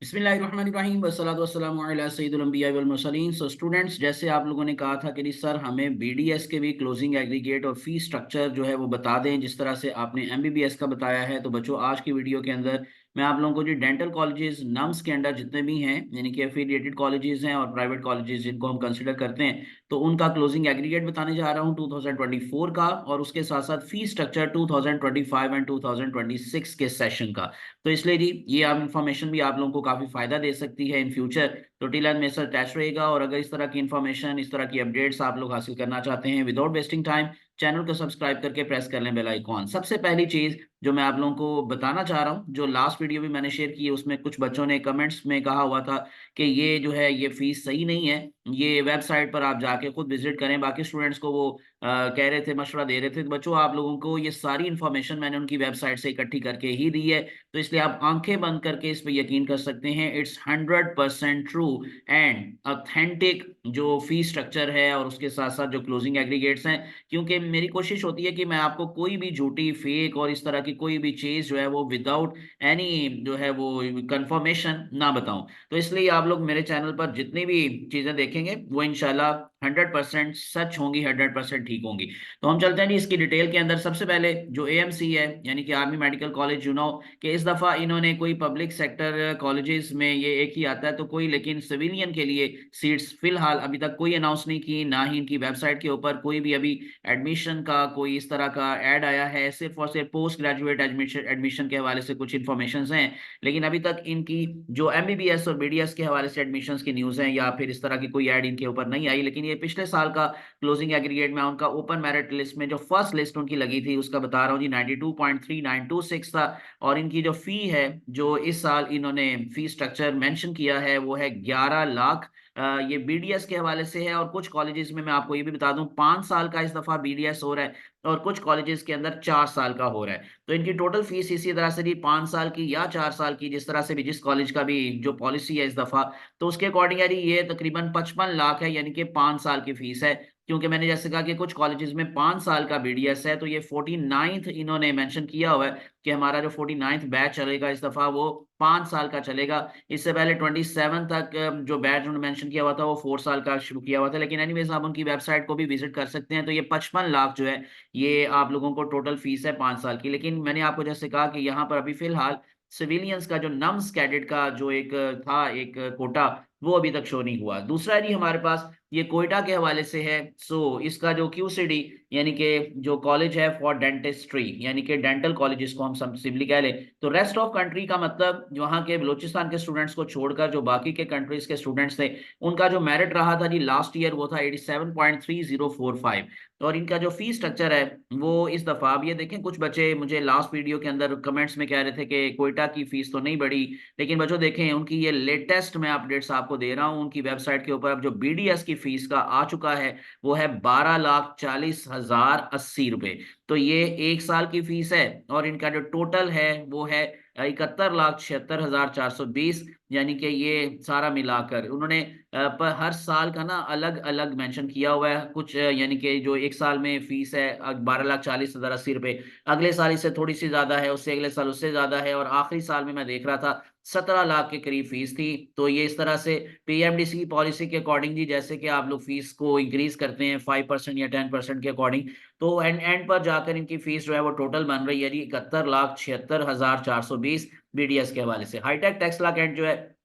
बिस्मिल्लाहिर्रहमानिर्रहीम वस्सलातु वस्सलामु अला सय्यिदिल अंबिया वल मुरसलीन। सो स्टूडेंट्स, जैसे आप लोगों ने कहा था कि जी सर हमें बीडीएस के भी क्लोजिंग एग्रीगेट और फी स्ट्रक्चर जो है वो बता दें, जिस तरह से आपने एमबीबीएस का बताया है। तो बच्चों, आज की वीडियो के अंदर मैं आप लोगों को जो डेंटल कॉलेजेस नम्स के अंडर जितने भी हैं, यानी कि एफिलिएटेड कॉलेजेस हैं और प्राइवेट कॉलेजेस जिनको हम कंसिडर करते हैं, तो उनका क्लोजिंग एग्रीगेट बताने जा रहा हूँ 2024 का, और उसके साथ साथ फी स्ट्रक्चर 2025 एंड 2026 के सेशन का। तो इसलिए जी ये आप इन्फॉर्मेशन भी आप लोगों को काफी फायदा दे सकती है इन फ्यूचर। तो टिल एंड मेरे साथ अटैच रहेगा, और अगर इस तरह की इन्फॉर्मेशन, इस तरह की अपडेट्स आप लोग हासिल करना चाहते हैं विदाउट वेस्टिंग टाइम, चैनल को सब्सक्राइब करके प्रेस कर लें बेल आइकॉन। सबसे पहली चीज जो मैं आप लोगों को बताना चाह रहा हूँ, जो लास्ट वीडियो भी मैंने शेयर की है उसमें कुछ बच्चों ने कमेंट्स में कहा हुआ था कि ये जो है ये फीस सही नहीं है, ये वेबसाइट पर आप जाके खुद विजिट करें। बाकी स्टूडेंट्स को वो कह रहे थे, मशवरा दे रहे थे। तो बच्चों, आप लोगों को ये सारी इन्फॉर्मेशन मैंने उनकी वेबसाइट से इकट्ठी करके ही दी है, तो इसलिए आप आंखें बंद करके इस पे यकीन कर सकते हैं। इट्स 100% ट्रू एंड ऑथेंटिक जो फी स्ट्रक्चर है और उसके साथ साथ जो क्लोजिंग एग्रीगेट्स हैं। क्योंकि मेरी कोशिश होती है कि मैं आपको कोई भी झूठी, फेक और इस तरह की कोई भी चीज जो है वो विदाउट एनी जो है वो कंफर्मेशन ना बताऊं। तो इसलिए आप लोग मेरे चैनल पर जितनी भी चीजें देखेंगे वो इंशाल्लाह 100% सच होंगी, 100% ठीक होंगी। तो हम चलते हैं जी इसकी डिटेल के अंदर। सबसे पहले जो एएमसी है, यानी कि आर्मी मेडिकल कॉलेज यूनाव, कि इस दफा इन्होंने कोई पब्लिक सेक्टर कॉलेजेस में ये एक ही आता है तो कोई, लेकिन सिविलियन के लिए सीट्स फिलहाल अभी तक कोई अनाउंस नहीं की, ना ही इनकी वेबसाइट के ऊपर कोई भी अभी एडमिशन का कोई इस तरह का ऐड आया है। सिर्फ और सिर्फ पोस्ट ग्रेजुएट एडमिशन एडमिशन के हवाले से कुछ इन्फॉर्मेशन हैं, लेकिन अभी तक इनकी जो एमबीबीएस और बीडीएस के हवाले से एडमिशन्स की न्यूज़ हैं या फिर इस तरह की कोई ऐड इनके ऊपर नहीं आई। लेकिन ये पिछले साल का क्लोजिंग एग्रीगेट में उनका ओपन मेरिट लिस्ट में जो फर्स्ट लिस्ट उनकी लगी थी उसका बता रहा हूँ जी 92.3926 था। और इनकी जो फी है, जो इस साल इन्होंने फी स्ट्रक्चर मेंशन किया है, वो है 11 लाख। ये बीडीएस के हवाले से है, और कुछ कॉलेजेस में मैं आपको ये भी बता दूं 5 साल का इस दफा बीडीएस हो रहा है, और कुछ कॉलेजेस के अंदर 4 साल का हो रहा है। तो इनकी टोटल फीस इसी तरह से जी 5 साल की या 4 साल की, जिस तरह से भी जिस कॉलेज का भी जो पॉलिसी है इस दफा, तो उसके अकॉर्डिंग यानी ये तकरीबन 55 लाख है, यानी कि 5 साल की फीस है। क्योंकि मैंने जैसे कहा कि कुछ कॉलेजेस में 5 साल का बीडीएस है, तो ये 49th इन्होंने मेंशन किया हुआ है कि हमारा जो 49th बैच चलेगा इस दफा वो 5 साल का चलेगा। इससे पहले 27 तक जो बैच उन्होंने मेंशन किया हुआ था वो 4 साल का शुरू किया हुआ था। लेकिन एनीवेज आप उनकी वेबसाइट को भी विजिट कर सकते हैं। तो ये 55 लाख जो है ये आप लोगों को टोटल फीस है 5 साल की। लेकिन मैंने आपको जैसे कहा कि यहाँ पर अभी फिलहाल सिविलियंस का जो नम्स कैडेट का जो एक था एक कोटा, वो अभी तक शो नहीं हुआ। दूसरा जी हमारे पास ये कोयटा के हवाले से है। सो इसका जो क्यूसीडी, यानी कि जो कॉलेज है फॉर डेंटिस्ट्री, यानी कि डेंटल कॉलेज जिसको हम सिंपली कह लें, तो रेस्ट ऑफ कंट्री का मतलब वहाँ के बलूचिस्तान के स्टूडेंट्स को छोड़कर जो बाकी के कंट्रीज के स्टूडेंट्स थे, उनका जो मेरिट रहा था जी लास्ट ईयर वो था 87.3045। और इनका जो फी स्ट्रक्चर है वो इस दफा, अब ये देखें, कुछ बच्चे मुझे लास्ट वीडियो के अंदर कमेंट्स में कह रहे थे कि कोयटा की फीस तो नहीं बढ़ी, लेकिन बच्चों देखें उनकी ये लेटेस्ट मैं अपडेट्स आपको दे रहा हूँ। उनकी वेबसाइट के ऊपर अब जो बीडीएस की फीस का आ चुका है वो है 12,40,080 रुपए। तो ये 1 साल की फीस है, और इनका जो टोटल है वो है 71,76,420, यानी कि ये सारा मिलाकर उन्होंने पर हर साल का ना अलग अलग मेंशन किया हुआ है कुछ, यानी कि जो 1 साल में फीस है 12,40,080 रुपए, अगले साल इससे थोड़ी सी ज्यादा है, उससे अगले साल उससे ज्यादा है, और आखिरी साल में मैं देख रहा था 17 लाख के करीब फीस थी। तो ये इस तरह से पीएमडीसी की पॉलिसी के अकॉर्डिंग जी, जैसे कि आप लोग फीस को इंक्रीज करते हैं 5% या 10% के अकॉर्डिंग, तो एंड पर जाकर इनकी फीस जो है वो टोटल बन रही है जी 71,76,420 बीडीएस के हवाले से। हाईटेक टेक्सला कैंट जो है,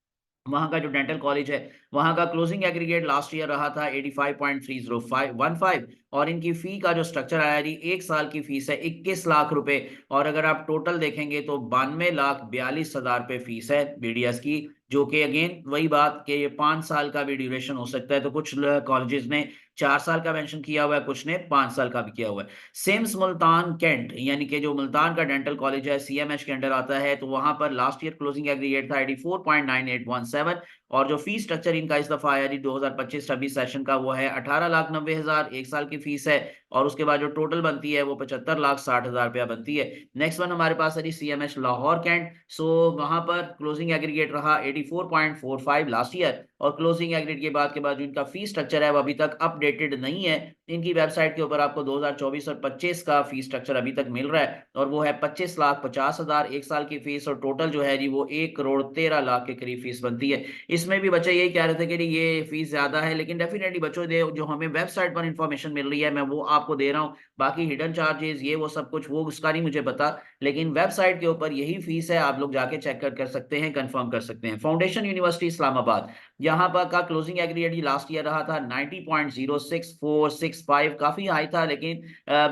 वहां का जो डेंटल कॉलेज है, वहां का क्लोजिंग एग्रीगेट लास्ट ईयर रहा था 85.3015, और इनकी फी का जो स्ट्रक्चर आया जी 1 साल की फीस है 21 लाख रुपए, और अगर आप टोटल देखेंगे तो 92,42,000 रुपए फीस है बीडीएस की। जो कि अगेन वही बात कि ये 5 साल का भी ड्यूरेशन हो सकता है, तो कुछ कॉलेजेस ने 4 साल का मेंशन किया हुआ है, कुछ ने 5 साल का भी किया हुआ है। सिम्स मुल्तान कैंट, यानी कि जो मुल्तान का डेंटल कॉलेज है सीएमएच के अंडर आता है, तो वहां पर लास्ट ईयर क्लोजिंग एग्रीगेट था 84.9817, और जो फीस स्ट्रक्चर इनका इस दफा आया जी 2025-26 सेशन का वो है 18,90,000 1 साल की फीस है। और उसके बाद जो टोटल बनती है वो 75,60,000 रुपया बनती है। नेक्स्ट वन हमारे पास है जी CMH लाहौर कैंट। सो वहां पर क्लोजिंग एग्रीगेट रहा 84.45 लास्ट ईयर, और क्लोजिंग एग्रीगेट के बाद जो इनका फी स्ट्रक्चर है वो अभी तक अपडेटेड नहीं है। इनकी वेबसाइट के ऊपर आपको 2024 और 25 का फी स्ट्रक्चर अभी तक मिल रहा है, और वो है 25,50,000 एक साल की फीस, और टोटल जो है जी वो 1,13,00,000 के करीब फीस बनती है। इसमें भी बच्चे यही कह रहे थे कि ये फीस ज्यादा है, लेकिन डेफिनेटली बच्चों दे जो हमें वेबसाइट पर इंफॉर्मेशन मिल रही है मैं वो आपको दे रहा हूँ। बाकी हिडन चार्जेस ये वो सब कुछ वो उसका नहीं मुझे पता, लेकिन वेबसाइट के ऊपर यही फीस है, आप लोग जाके चेक कर सकते हैं, कंफर्म कर सकते हैं। फाउंडेशन यूनिवर्सिटी इस्लामाबाद, यहाँ पर का क्लोजिंग एग्रीगेट लास्ट ईयर रहा था 90.06465, काफी हाई था, लेकिन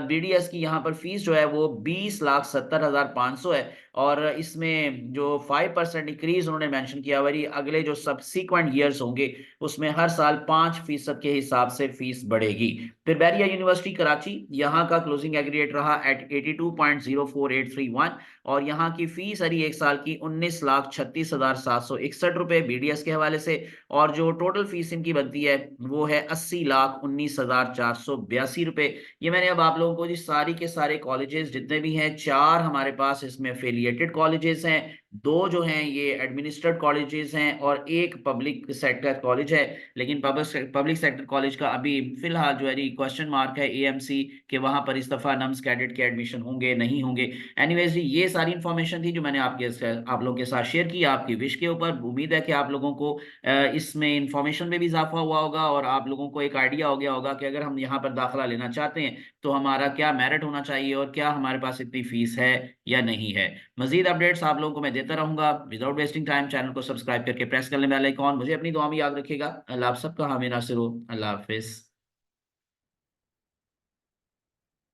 BDS की यहाँ पर फीस जो है वो 20,70,500 है, और इसमें जो 5% इंक्रीज उन्होंने मेंशन किया वही अगले जो सब्सीक्वेंट ईयर्स होंगे उसमें हर साल 5% के हिसाब से फीस बढ़ेगी। फिर बैरिया यूनिवर्सिटी कराची, यहाँ का क्लोजिंग एग्रीगेट रहा एट 82.04831, और यहाँ की फीस अरी एक साल की 19,36,761 रुपए BDS के हवाले से, और जो टोटल फीस इनकी बनती है वो है 80,19,482 रुपए। ये मैंने अब आप लोगों को जी सारी के सारे कॉलेजेस जितने भी हैं, चार हमारे पास इसमें एफिलिएटेड कॉलेजेस हैं, दो जो हैं ये एडमिनिस्ट्रेड कॉलेजेस हैं, और एक पब्लिक सेक्टर कॉलेज है। लेकिन पब्लिक सेक्टर कॉलेज का अभी फिलहाल जो है क्वेश्चन मार्क है AMC के, वहां पर इस दफा नम्स कैडेट के एडमिशन होंगे नहीं होंगे। एनीवेज ये सारी इन्फॉर्मेशन थी जो मैंने आप लोगों के साथ शेयर की आपकी विश के ऊपर। उम्मीद है कि आप लोगों को इसमें इंफॉर्मेशन में भी इजाफा हुआ होगा, और आप लोगों को एक आइडिया हो गया होगा कि अगर हम यहाँ पर दाखिला लेना चाहते हैं तो हमारा क्या मेरिट होना चाहिए और क्या हमारे पास इतनी फीस है या नहीं है। मजीद अपडेट्स आप लोगों को मैं देता रहूंगा। विदाउट वेस्टिंग टाइम चैनल को सब्सक्राइब करके प्रेस कर लें बेल आइकॉन। मुझे अपनी दुआ में याद रखिएगा। अल्लाह आप सबका हामी नासिर हो। अल्लाह हाफिज।